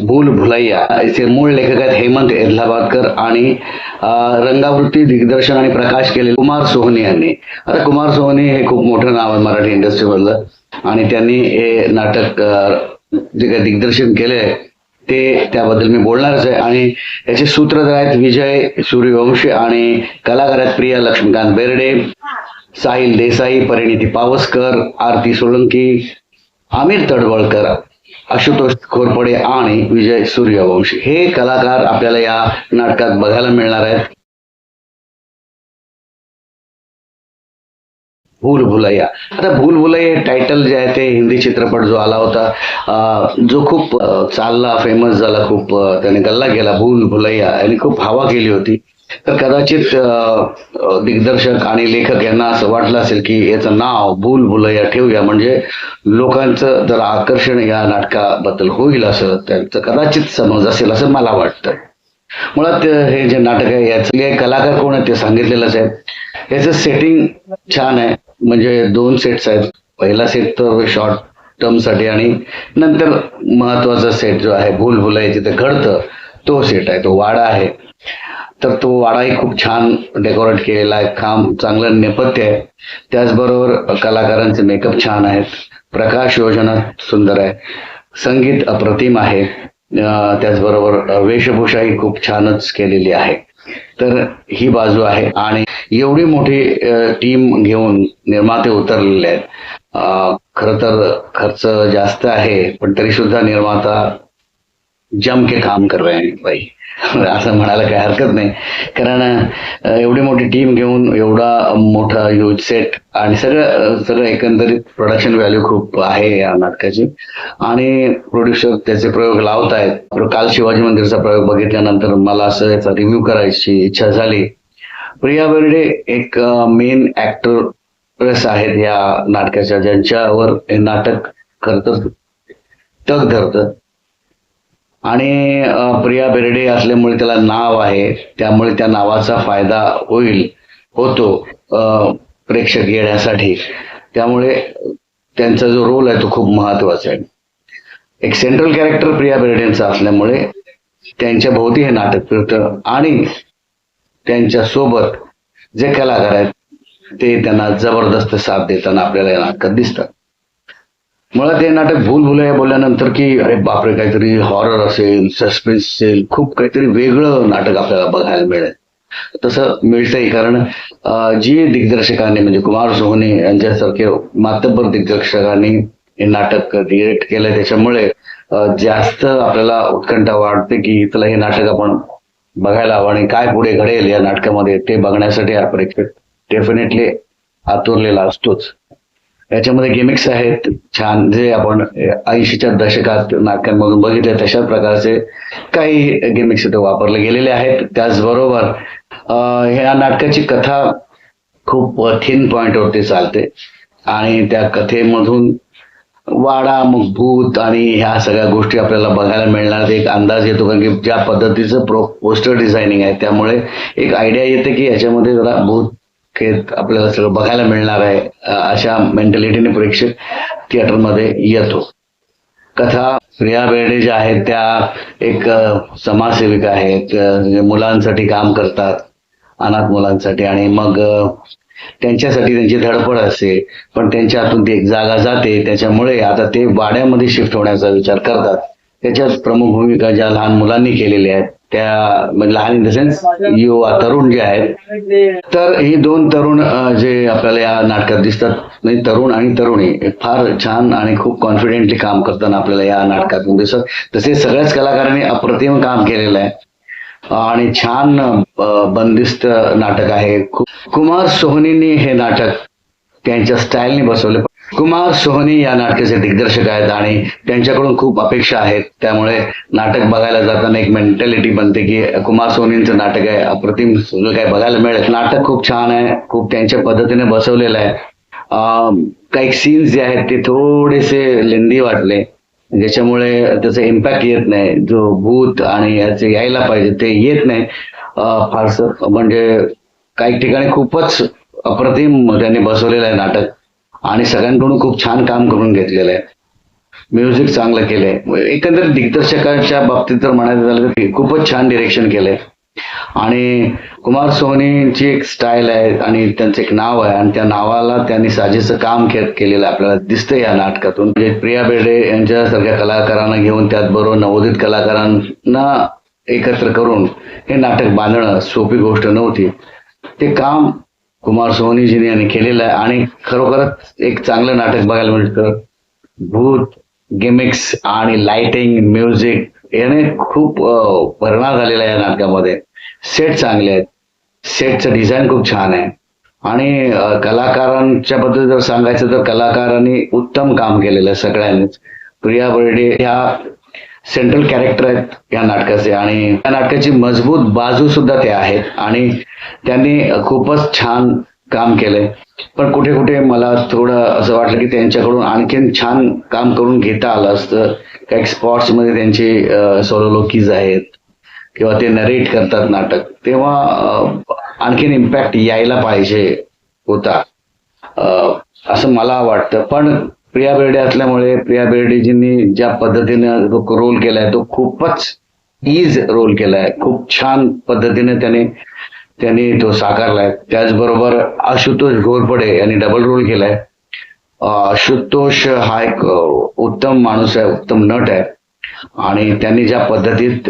भूल भुलैया याचे मूळ लेखक आहेत हेमंत एदलाबादकर आणि रंगावृत्ती दिग्दर्शन आणि प्रकाश केलेले कुमार सोहनी यांनी. आता कुमार सोहनी हे खूप मोठं नाव आहे मराठी इंडस्ट्रीमधलं आणि त्यांनी हे नाटक जे काही दिग्दर्शन केले आहे ते त्याबद्दल मी बोलणारच आहे. आणि याचे सूत्रधार आहेत विजय सूर्यवंशी आणि कलाकार आहेत प्रिया लक्ष्मीकांत बेर्डे, साहिल देसाई, परिणिती पावसकर, आरती सोळंकी, आमिर तडवळकर, आशुतोष घोरपडे आणि विजय सूर्यवंशी हे कलाकार आपल्याला या नाटकात बघायला मिळणार आहेत. भूल भुलैया. आता भूल भुलैया टायटल जे आहे ते हिंदी चित्रपट जो आला होता जो खूप चालला, फेमस झाला, खूप त्याने गल्ला केला. भूल भुलैया यांनी खूप हवा केली होती. तर कदाचित दिग्दर्शक आणि लेखक यांना असं वाटलं असेल की याचं नाव भूल भुलैया ठेवूया म्हणजे लोकांचं जरा आकर्षण या नाटकाबद्दल होईल असं त्यांचं कदाचित समज असेल असं मला वाटतं. मुळात हे जे नाटक आहे याचे कलाकार कोण आहेत ते सांगितलेलंच आहे. याचं सेटिंग छान आहे, म्हणजे 2 सेट्स आहेत. पहिला सेट तर शॉर्ट टर्म साठी आणि नंतर महत्वाचा सेट जो आहे भूल भुलैया जिथे घडतं तो सेट आहे, तो वाडा आहे. तर तो वाडाही खूप छान डेकोरेट केलेला आहे, काम चांगलं नेपथ्य आहे. त्याचबरोबर कलाकारांचे मेकअप छान आहेत, प्रकाश योजना सुंदर आहे, संगीत अप्रतिम आहे, त्याचबरोबर वेशभूषाही खूप छानच केलेली आहे. तर ही बाजू आहे आणि एवढी मोठी टीम घेऊन निर्माते उतरलेले आहेत. खर तर खर्च जास्त आहे पण तरी सुद्धा निर्माता जम के काम कर रहे हैं भाई असं म्हणायला काही हरकत नाही. कारण एवढी मोठी टीम घेऊन एवढा मोठा ह्यूज सेट आणि सगळं एकंदरीत प्रोडक्शन व्हॅल्यू खूप आहे या नाटकाची. आणि प्रोड्युसर त्याचे प्रयोग लावत आहेत. काल शिवाजी मंदिरचा प्रयोग बघितल्यानंतर मला असं याचा रिव्ह्यू करायची इच्छा झाली. प्रिया बेर्डे एक मेन ऍक्टरेस आहेत या नाटकाच्या, ज्यांच्यावर हे नाटक खरंतर तग धरतं. आणि प्रिया बेर्डे असल्यामुळे त्याला नाव आहे, त्यामुळे त्या नावाचा फायदा होतो प्रेक्षक येण्यासाठी. त्यामुळे त्यांचा जो रोल आहे तो खूप महत्वाचा आहे. एक सेंट्रल कॅरेक्टर प्रिया बेर्डेंचा असल्यामुळे त्यांच्या भोवती हे नाटक फिरतं आणि त्यांच्या सोबत जे कलाकार आहेत ते त्यांना जबरदस्त साथ देताना आपल्याला या नाटकात दिसतात. मुळात हे नाटक भूल भुलैया बोलल्यानंतर की अरे बापरे काहीतरी हॉरर असेल, सस्पेन्स असेल, खूप काहीतरी वेगळं नाटक आपल्याला बघायला मिळेल. तसं मिळतंय कारण जी दिग्दर्शकांनी म्हणजे कुमार सोहनी यांच्यासारखे मातब्बर दिग्दर्शकांनी हे नाटक डिरेक्ट केलंय त्याच्यामुळे जास्त आपल्याला उत्कंठा वाटते की तुला हे नाटक आपण बघायला हवं आणि काय पुढे घडेल या नाटकामध्ये ते बघण्यासाठी हा प्रेक्षक डेफिनेटली आतुरलेला असतोच. याच्यामध्ये गिमिक्स आहेत छान, जे आपण 80च्या दशकात नाटकांमधून बघितले तशाच प्रकारचे काही गिमिक्स इथे वापरले गेलेले आहेत. त्याचबरोबर ह्या नाटकाची कथा खूप थिन पॉइंटवरती चालते आणि त्या कथेमधून वाडा, मग भूत आणि ह्या सगळ्या गोष्टी आपल्याला बघायला मिळणार. एक अंदाज येतो कारण की ज्या पद्धतीचं पोस्टर डिझायनिंग आहे त्यामुळे एक आयडिया येते की याच्यामध्ये जरा भूत आपल्याला सगळं बघायला मिळणार आहे. अशा मेंटॅलिटीने प्रेक्षक थिएटरमध्ये येतो. कथा प्रिया बेर्डे ज्या आहेत त्या एक समाजसेविका आहेत, मुलांसाठी काम करतात, अनाथ मुलांसाठी, आणि मग त्यांच्यासाठी त्यांची धडपड असते पण त्यांच्या हातून ती एक जागा जाते. त्याच्यामुळे आता ते वाड्यामध्ये शिफ्ट होण्याचा विचार करतात. त्याच्यात प्रमुख भूमिका ज्या लहान मुलांनी केलेल्या आहेत त्या म्हणजे लहान इन द सेन्स युवा तरुण जे आहेत. तर ही 2 तरुण जे आपल्याला या नाटकात दिसतात, म्हणजे तरुण आणि तरुणी फार छान आणि खूप कॉन्फिडेंटली काम करताना आपल्याला या नाटकातून दिसत. तसे सगळ्याच कलाकारांनी अप्रतिम काम केलेलं आहे आणि छान बंदिस्त नाटक आहे. कुमार सोहनींनी हे नाटक त्यांच्या स्टाईलने बसवले. कुमार सोहनी या नाटकाचे दिग्दर्शक आहेत आणि त्यांच्याकडून खूप अपेक्षा आहेत. त्यामुळे नाटक बघायला जाताना एक मेंटॅलिटी बनते की कुमार सोहनींचं नाटक आहे, अप्रतिम सगळं काय बघायला मिळेल. नाटक खूप छान आहे, खूप त्यांच्या पद्धतीने बसवलेलं आहे. काही सीन्स जे आहेत ते थोडेसे लेंदी वाटले, ज्याच्यामुळे त्याचा इम्पॅक्ट येत नाही. जो भूत आणि याचे यायला पाहिजे ते येत नाही फारसं. म्हणजे काही ठिकाणी खूपच अप्रतिम त्यांनी बसवलेलं आहे नाटक आणि सगळ्यांकडून खूप छान काम करून घेतलेलं आहे. म्युझिक चांगलं केलंय. एकंदरीत दिग्दर्शकाच्या बाबतीत जर म्हणायचं झालं तर खूपच छान डिरेक्शन केलंय. आणि कुमार सोनीची एक स्टाईल आहे आणि त्यांचं एक नाव आहे आणि त्या नावाला त्यांनी साजेसं काम केलेलं आपल्याला दिसतंय या नाटकातून. म्हणजे प्रिया बेर्डे यांच्यासारख्या कलाकारांना घेऊन त्याचबरोबर नवोदित कलाकारांना एकत्र करून हे नाटक बांधणं सोपी गोष्ट नव्हती. ते काम कुमार सोनीजीने यांनी केलेलं आहे आणि खरोखरच एक चांगलं नाटक बघायला मिळतं. भूत, गिमिक्स आणि लाइटिंग, म्युझिक याने खूप परिणाम झालेला आहे या नाटकामध्ये. सेट चांगले आहेत, सेटचं डिझाईन खूप छान आहे आणि कलाकारांच्या बद्दल जर सांगायचं तर कलाकारांनी उत्तम काम केलेलं आहे सगळ्यांनीच. प्रिया बेर्डे ह्या सेंट्रल कॅरेक्टर आहेत या नाटकाचे आणि या नाटकाची मजबूत बाजू सुद्धा ते आहेत आणि त्यांनी खूपच छान काम केलंय. पण कुठे कुठे मला थोडं असं वाटलं की त्यांच्याकडून आणखीन छान काम करून घेता आलं असतं. काही स्पॉट्स मध्ये त्यांची सोलोलोकीज आहेत किंवा ते नरेट करतात नाटक, तेव्हा आणखीन इम्पॅक्ट यायला पाहिजे होता असं मला वाटतं. पण प्रिया बेर्डे असल्यामुळे प्रिया बेर्डेजींनी ज्या पद्धतीने तो रोल केलाय तो खूपच इज रोल केलाय. खूप छान पद्धतीने त्यांनी तो साकारलाय. त्याचबरोबर आशुतोष घोरपडे यांनी डबल रोल केलाय. आशुतोष हा एक उत्तम माणूस आहे, उत्तम नट आहे आणि त्यांनी ज्या पद्धतीत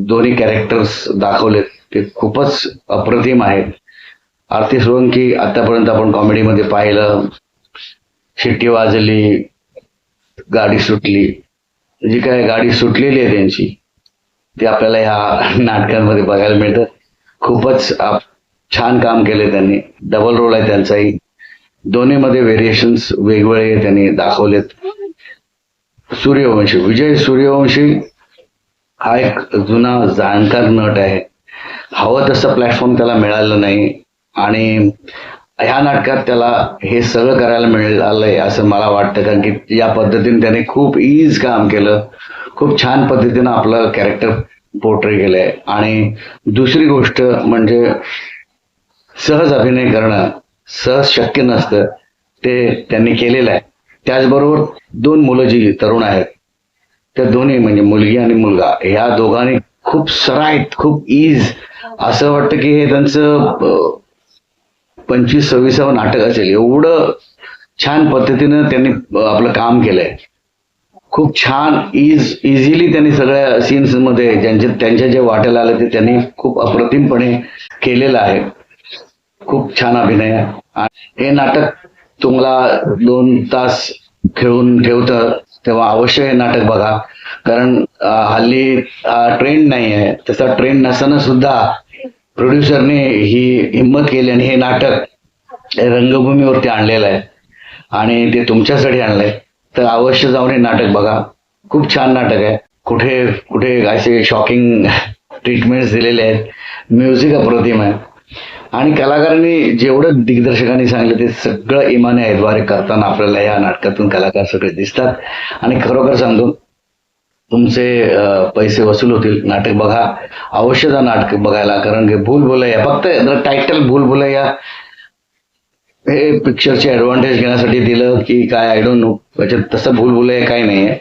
दोन्ही कॅरेक्टर्स दाखवलेत ते खूपच अप्रतिम आहेत. आरती सोळंकी आतापर्यंत आपण कॉमेडीमध्ये पाहिलं, शिट्टी वाजली, गाडी सुटली, जी काय गाडी सुटलेली आहे त्यांची ती आपल्याला ह्या नाटकांमध्ये बघायला मिळतं. खूपच छान काम केले त्यांनी. डबल रोल आहे त्यांचाही. दोन्हीमध्ये व्हेरिएशन्स वेगवेगळे त्यांनी दाखवलेत. सूर्यवंशी, विजय सूर्यवंशी हा एक जुना जाणकार नट आहे. हवं तसं प्लॅटफॉर्म त्याला मिळालं नाही आणि ह्या नाटकात त्याला हे सगळं करायला मिळालंय असं मला वाटतं. कारण की या पद्धतीने त्याने खूप इज काम केलं, खूप छान पद्धतीनं आपलं कॅरेक्टर पोर्ट्रे केलंय. आणि दुसरी गोष्ट म्हणजे सहज अभिनय करणं सहज शक्य नसतं, ते त्यांनी केलेलं आहे. त्याचबरोबर दोन मुलं जी तरुण आहेत त्या दोन्ही म्हणजे मुलगी आणि मुलगा ह्या दोघांनी खूप सराईत, खूप इज, असं वाटतं की हे त्यांचं 25-26वं नाटक असेल. एवढं छान पद्धतीनं त्यांनी आपलं काम केलंय. खूप छान इझिली त्यांनी सगळ्या सीन्स मध्ये त्यांच्या जे वाट्याला आलं ते त्यांनी खूप अप्रतिमपणे केलेलं आहे. खूप छान अभिनय आहे. हे नाटक तुम्हाला 2 तास खेळून ठेवतं, तेव्हा अवश्य हे नाटक बघा. कारण हल्ली ट्रेंड नाही आहे, तसा ट्रेंड नसताना सुद्धा प्रोड्युसरने ही हिंमत केली आणि हे नाटक रंगभूमीवरती आणलेलं आहे आणि ते तुमच्यासाठी आणलंय. तर अवश्य जाऊन हे नाटक बघा. खूप छान नाटक आहे. कुठे कुठे असे शॉकिंग ट्रीटमेंट्स दिलेले आहेत. म्युझिक अप्रतिम आहे आणि कलाकारांनी जेवढं दिग्दर्शकांनी सांगितलं ते सगळं इमाने ऐतवारे करताना आपल्याला या नाटकातून कलाकार सगळे दिसतात. आणि खरोखर सांगतो तुमचे पैसे वसूल होतील. नाटक बघा, अवश्य जा नाटक बघायला. कारण की भूल भुलैया, फक्त टायटल भूल भुलैया हे पिक्चरचे ऍडव्हान्टेज घेण्यासाठी दिलं की काय आय डोंट नो. त्याच्यात तसं भूल भुलैया काही नाहीये.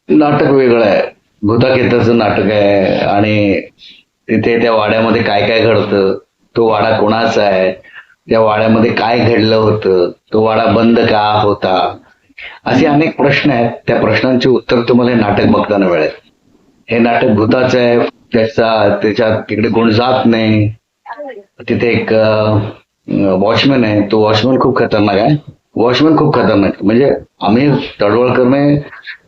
नाटक वेगळं आहे, भूताखेताचं नाटक आहे आणि तिथे त्या वाड्यामध्ये काय काय घडतं, तो वाडा कोणाचा आहे, त्या वाड्यामध्ये काय घडलं होतं, तो वाडा बंद का होता, असे अनेक प्रश्न आहेत. त्या प्रश्नांची उत्तर तुम्हाला हे नाटक बघताना मिळेल. हे नाटक भूताचं आहे, त्याच्यात तिकडे कोण जात नाही. तिथे एक वॉचमॅन आहे, तो वॉचमॅन खूप खतरनाक आहे. वॉचमॅन खूप खतरनाक म्हणजे आम्ही तडवळकरने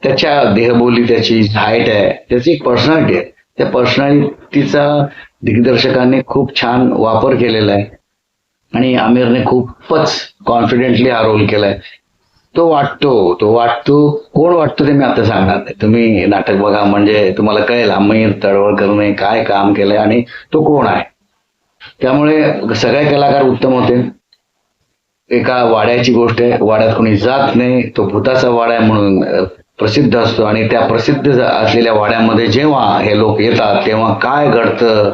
त्याच्या देहबोली, त्याची हाईट आहे, त्याची एक पर्सनॅलिटी आहे. त्या पर्सनॅलिटीचा दिग्दर्शकांनी खूप छान वापर केलेला आहे आणि आमिरने खूपच कॉन्फिडेंटली हा रोल केलाय. तो वाटतो कोण वाटतो ते मी आता सांगणार नाही. तुम्ही नाटक बघा म्हणजे तुम्हाला कळेल आमिर तडवळकरने काय काम केलंय आणि तो कोण आहे. त्यामुळे सगळे कलाकार उत्तम होते. एका वाड्याची गोष्ट आहे, वाड्यात कोणी जात नाही, तो भूताचा वाडा आहे म्हणून प्रसिद्ध असतो आणि त्या प्रसिद्ध असलेल्या वाड्यामध्ये जेव्हा हे लोक येतात तेव्हा काय घडतं,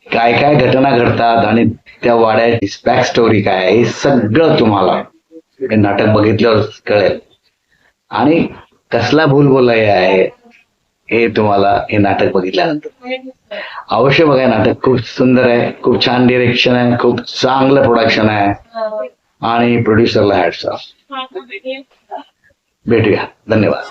काय काय घटना घडतात आणि त्या वाड्याची बॅक स्टोरी काय आहे हे सगळं तुम्हाला हे नाटक बघितल्यावर कळेल. आणि कसला भूलभुलैया आहे हे तुम्हाला हे नाटक बघितल्यानंतर अवश्य बघा. नाटक खूप सुंदर आहे, खूप छान डिरेक्शन आहे, खूप चांगलं प्रोडक्शन आहे आणि प्रोड्युसरला हॅट्स ऑफ. भेटूया. धन्यवाद.